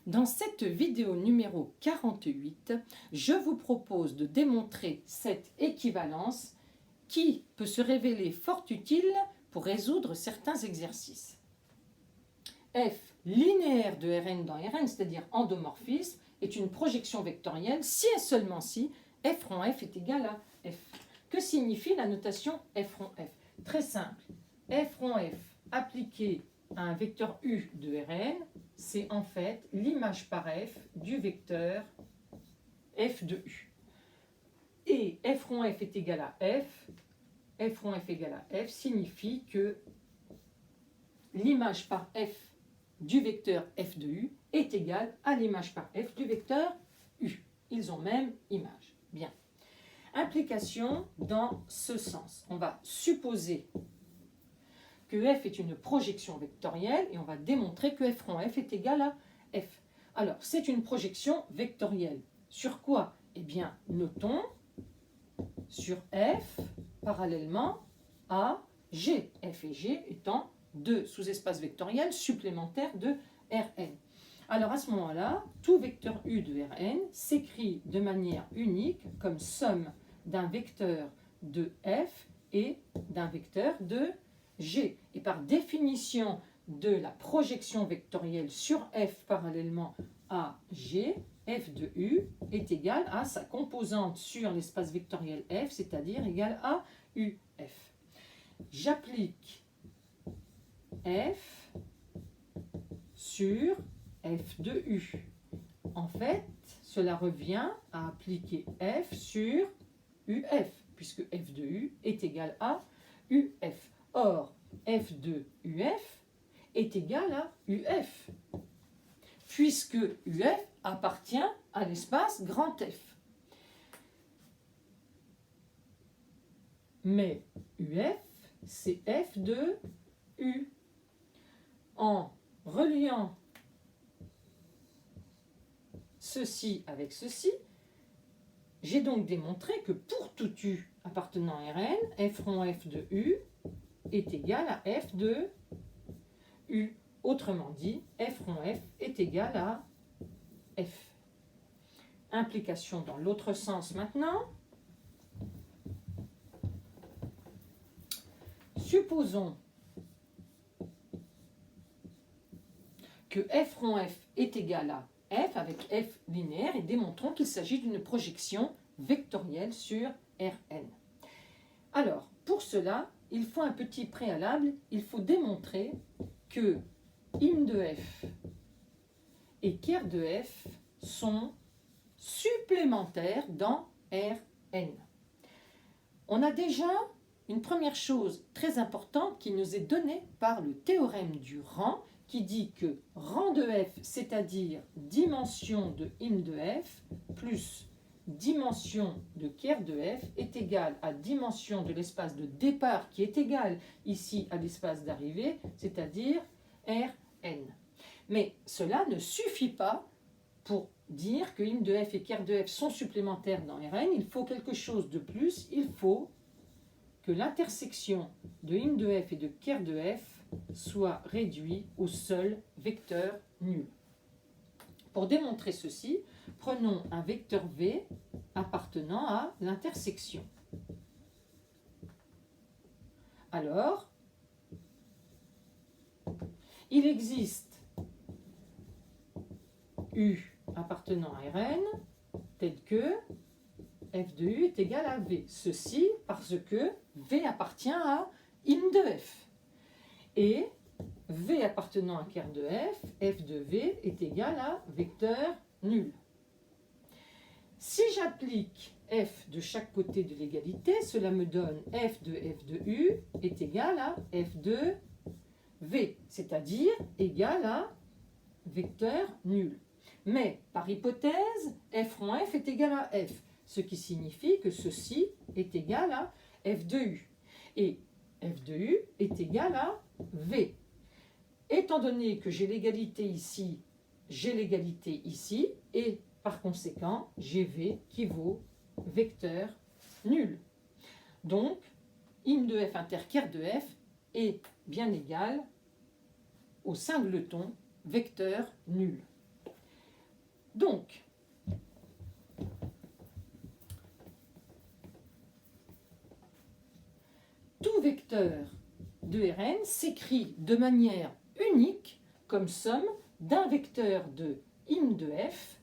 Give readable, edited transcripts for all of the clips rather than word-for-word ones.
Dans cette vidéo numéro 48, je vous propose de démontrer cette équivalence qui peut se révéler fort utile pour résoudre certains exercices. F linéaire de Rn dans Rn, c'est-à-dire endomorphisme, est une projection vectorielle si et seulement si f rond f est égal à f. Que signifie la notation f rond f? Très simple. F rond f appliqué à un vecteur u de Rn, c'est en fait l'image par f du vecteur f de u. Et f rond f est égal à f rond f égale à f signifie que l'image par f du vecteur f de u est égale à l'image par f du vecteur u. Ils ont même image. Bien. Implication dans ce sens. On va supposer que f est une projection vectorielle et on va démontrer que f rond f est égal à f. Alors, c'est une projection vectorielle. Sur quoi? Eh bien, notons sur f parallèlement à g. F et g étant deux sous-espaces vectoriels supplémentaires de Rn. Alors à ce moment-là, tout vecteur u de Rn s'écrit de manière unique comme somme d'un vecteur de f et d'un vecteur de g. Et par définition de la projection vectorielle sur f parallèlement à g, f de u est égal à sa composante sur l'espace vectoriel f, c'est-à-dire égal à uf. J'applique f sur f de u. En fait, cela revient à appliquer f sur uf, puisque f de u est égal à uf. Or, f de uf est égal à uf, puisque uf appartient à l'espace grand F. Mais uf, c'est f de u. En reliant ceci avec ceci, j'ai donc démontré que pour tout u appartenant à Rn, f rond f de u est égal à f de u. Autrement dit, f rond f est égal à f. Implication dans l'autre sens maintenant. Supposons que f rond f est égal à f avec f linéaire et démontrons qu'il s'agit d'une projection vectorielle sur Rn. Alors, pour cela, il faut un petit préalable, il faut démontrer que im de f et ker de f sont supplémentaires dans Rn. On a déjà une première chose très importante qui nous est donnée par le théorème du rang, qui dit que rang de f, c'est-à-dire dimension de im de f, plus dimension de ker de f, est égal à dimension de l'espace de départ, qui est égal ici à l'espace d'arrivée, c'est-à-dire Rn. Mais cela ne suffit pas pour dire que im de f et ker de f sont supplémentaires dans Rn. Il faut quelque chose de plus, il faut que l'intersection de im de f et de ker de f soit réduit au seul vecteur nul. Pour démontrer ceci, prenons un vecteur v appartenant à l'intersection. Alors, il existe u appartenant à Rn tel que f de u est égal à v. Ceci parce que v appartient à im de f. Et v appartenant à ker de f de v est égal à vecteur nul. Si j'applique f de chaque côté de l'égalité, cela me donne f de u est égal à f de v, c'est-à-dire égal à vecteur nul. Mais par hypothèse, f rond f est égal à f, ce qui signifie que ceci est égal à f de u. Et f de u est égal à v. Étant donné que j'ai l'égalité ici, j'ai l'égalité ici, et par conséquent, j'ai v qui vaut vecteur nul. Donc, im de f inter ker de f est bien égal au singleton vecteur nul. Donc, tout vecteur de Rn s'écrit de manière unique comme somme d'un vecteur de im de f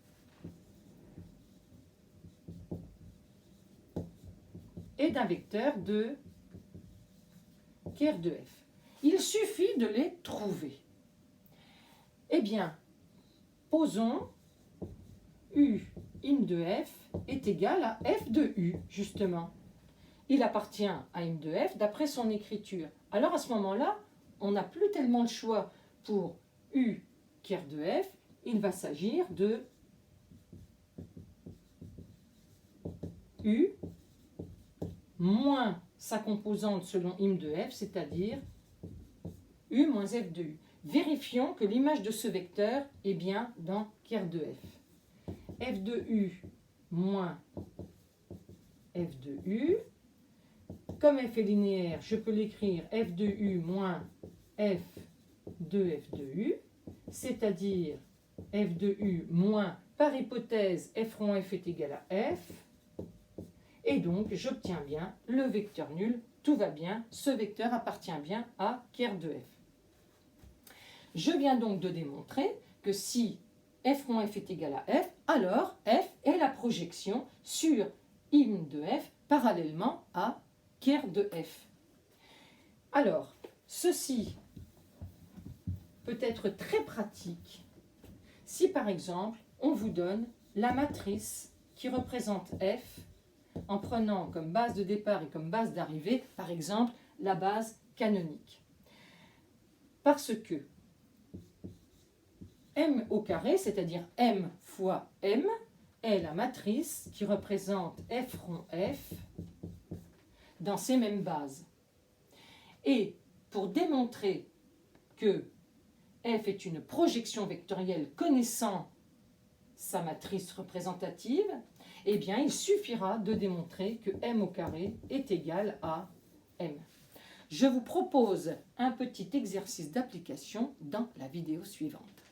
et d'un vecteur de ker de f. Il suffit de les trouver. Eh bien, posons u im de f est égal à f de u, justement. Il appartient à im de f d'après son écriture. Alors à ce moment-là, on n'a plus tellement le choix pour u ker de f. Il va s'agir de u moins sa composante selon im de f, c'est-à-dire u moins f de u. Vérifions que l'image de ce vecteur est bien dans ker de f. F de u moins f de u. Comme f est linéaire, je peux l'écrire f de u moins f de f de u, c'est-à-dire f de u moins, par hypothèse, f rond f est égal à f. Et donc, j'obtiens bien le vecteur nul. Tout va bien, ce vecteur appartient bien à ker de f. Je viens donc de démontrer que si f rond f est égal à f, alors f est la projection sur im de f parallèlement à ker de f. Alors, ceci peut être très pratique si par exemple on vous donne la matrice qui représente f en prenant comme base de départ et comme base d'arrivée, par exemple, la base canonique. Parce que m au carré, c'est-à-dire m fois m, est la matrice qui représente f rond f dans ces mêmes bases. Et pour démontrer que f est une projection vectorielle connaissant sa matrice représentative, eh bien, il suffira de démontrer que m au carré est égal à m. Je vous propose un petit exercice d'application dans la vidéo suivante.